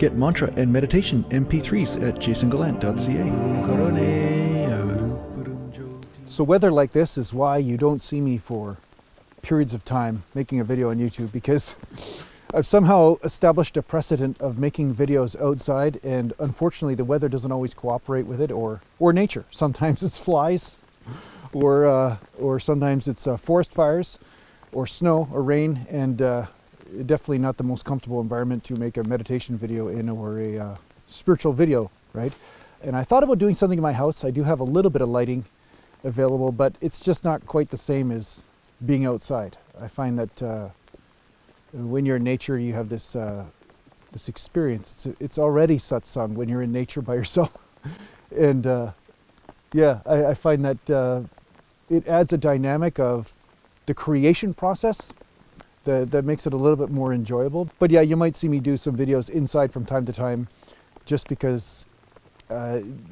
Get mantra and meditation MP3s at jasongallant.ca. So weather like this is why you don't see me for periods of time making a video on YouTube, because I've somehow established a precedent of making videos outside, and unfortunately the weather doesn't always cooperate with it, or nature. Sometimes it's flies, or sometimes it's forest fires, or snow, or rain, and definitely not the most comfortable environment to make a meditation video in, or a spiritual video, right? And I thought about doing something in my house. I do have a little bit of lighting available, but it's just not quite the same as being outside. I find that when you're in nature, you have this this experience. It's already satsang when you're in nature by yourself, and yeah, I find that it adds a dynamic of the creation process that makes it a little bit more enjoyable. But yeah, you might see me do some videos inside from time to time, just because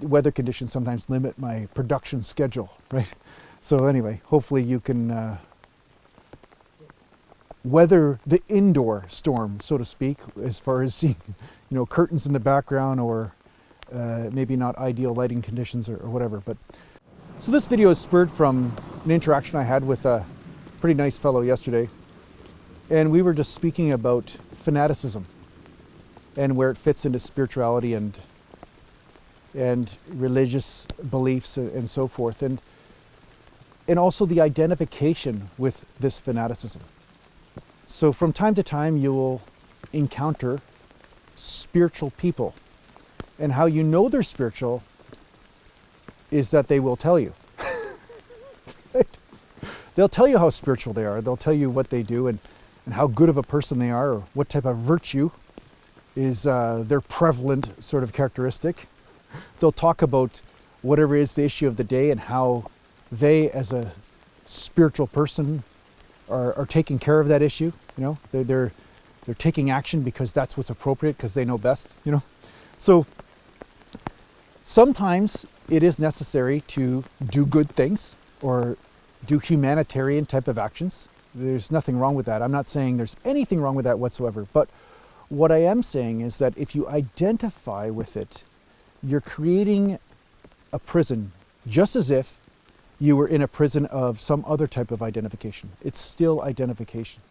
weather conditions sometimes limit my production schedule, right? So anyway, hopefully you can weather the indoor storm, so to speak, as far as seeing, curtains in the background, or maybe not ideal lighting conditions, or whatever. But so this video is spurred from an interaction I had with a pretty nice fellow yesterday, and we were just speaking about fanaticism and where it fits into spirituality and religious beliefs and so forth, and also the identification with this fanaticism. So from time to time you will encounter spiritual people, and how you know they're spiritual is that they will tell you. Right? They'll tell you how spiritual they are. They'll tell you what they do, and how good of a person they are, or what type of virtue is their prevalent sort of characteristic. They'll talk about whatever is the issue of the day, and how they, as a spiritual person, are taking care of that issue. They're taking action because that's what's appropriate, because they know best. So sometimes it is necessary to do good things, or do humanitarian type of actions. There's nothing wrong with that. I'm not saying there's anything wrong with that whatsoever. But what I am saying is that if you identify with it, you're creating a prison, just as if you were in a prison of some other type of identification. It's still identification.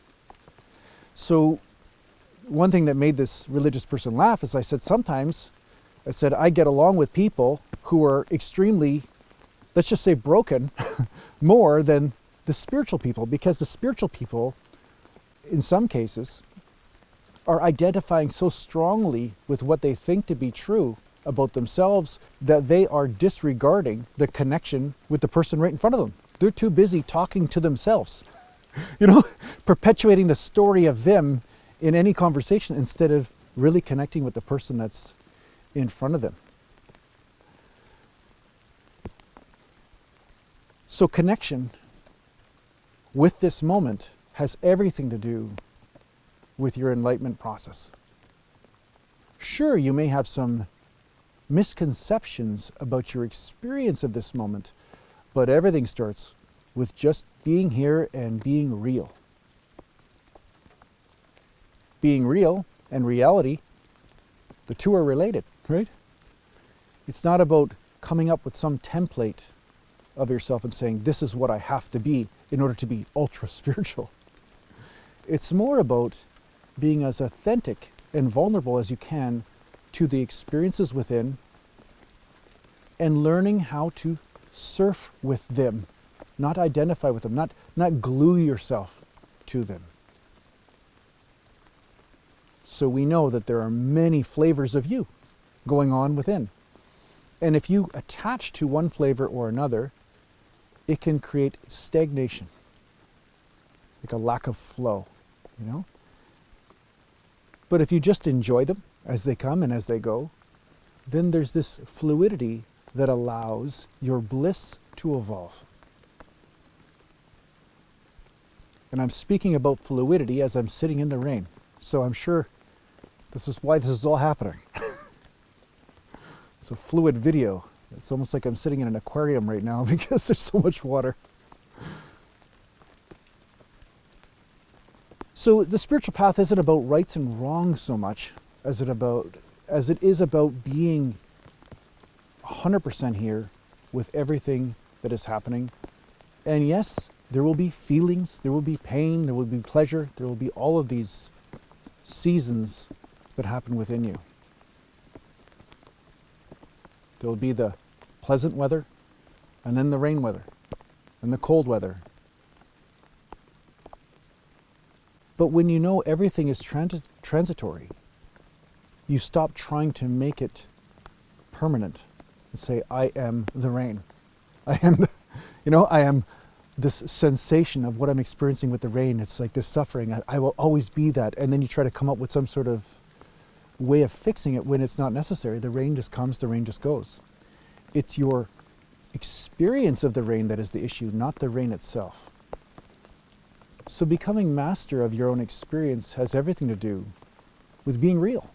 So one thing that made this religious person laugh is I said, I get along with people who are extremely, let's just say, broken more than the spiritual people, because the spiritual people, in some cases, are identifying so strongly with what they think to be true about themselves that they are disregarding the connection with the person right in front of them. They're too busy talking to themselves, perpetuating the story of them in any conversation, instead of really connecting with the person that's in front of them. So connection with this moment has everything to do with your enlightenment process. Sure, you may have some misconceptions about your experience of this moment, but everything starts with just being here and being real. Being real and reality, the two are related, right? It's not about coming up with some template of yourself and saying, this is what I have to be in order to be ultra spiritual. It's more about being as authentic and vulnerable as you can to the experiences within, and learning how to surf with them, not identify with them, not glue yourself to them. So we know that there are many flavors of you going on within. And if you attach to one flavor or another, it can create stagnation, like a lack of flow, But if you just enjoy them as they come and as they go, then there's this fluidity that allows your bliss to evolve. And I'm speaking about fluidity as I'm sitting in the rain. So I'm sure this is why this is all happening. It's a fluid video. It's almost like I'm sitting in an aquarium right now because there's so much water. So the spiritual path isn't about rights and wrongs so much as it about as it is about being 100% here with everything that is happening. And yes, there will be feelings, there will be pain, there will be pleasure, there will be all of these seasons that happen within you. There will be the pleasant weather, and then the rain weather, and the cold weather. But when you know everything is transitory, you stop trying to make it permanent and say, I am the rain. I am, I am this sensation of what I'm experiencing with the rain. It's like this suffering. I will always be that. And then you try to come up with some sort of way of fixing it when it's not necessary. The rain just comes, the rain just goes. It's your experience of the rain that is the issue, not the rain itself. So becoming master of your own experience has everything to do with being real,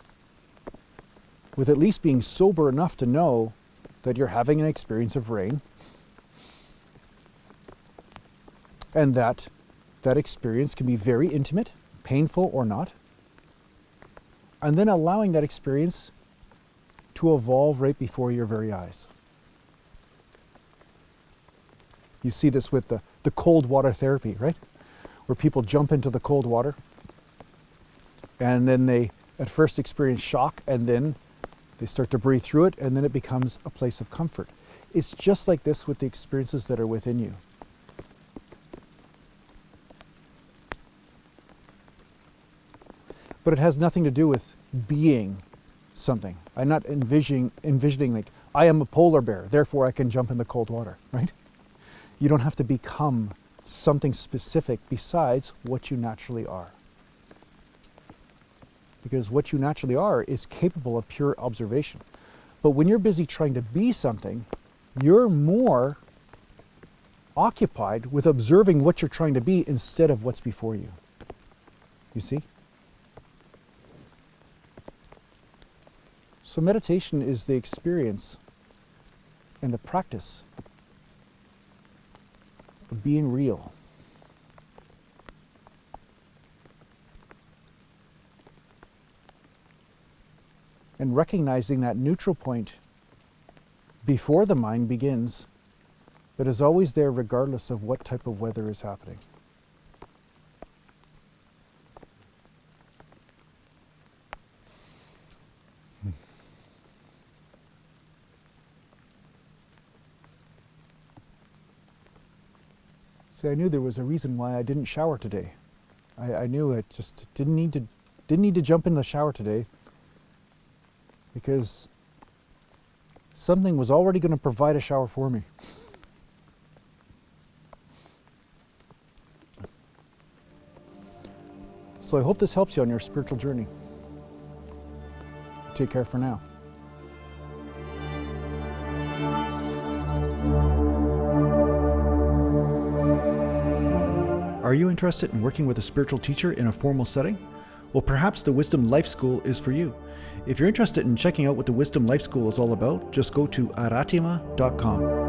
with at least being sober enough to know that you're having an experience of rain, and that experience can be very intimate, painful or not, and then allowing that experience to evolve right before your very eyes. You see this with the cold water therapy, right? Where people jump into the cold water and then they at first experience shock, and then they start to breathe through it, and then it becomes a place of comfort. It's just like this with the experiences that are within you. But it has nothing to do with being something. I'm not envisioning like, I am a polar bear, therefore I can jump in the cold water, right? You don't have to become something specific besides what you naturally are. Because what you naturally are is capable of pure observation. But when you're busy trying to be something, you're more occupied with observing what you're trying to be instead of what's before you. You see? So meditation is the experience and the practice of being real. And recognizing that neutral point before the mind begins, that is always there regardless of what type of weather is happening. See, I knew there was a reason why I didn't shower today. I knew I just didn't need to jump in the shower today, because something was already going to provide a shower for me. So I hope this helps you on your spiritual journey. Take care for now. Are you interested in working with a spiritual teacher in a formal setting? Well, perhaps the Wisdom Life School is for you. If you're interested in checking out what the Wisdom Life School is all about, just go to aratima.com.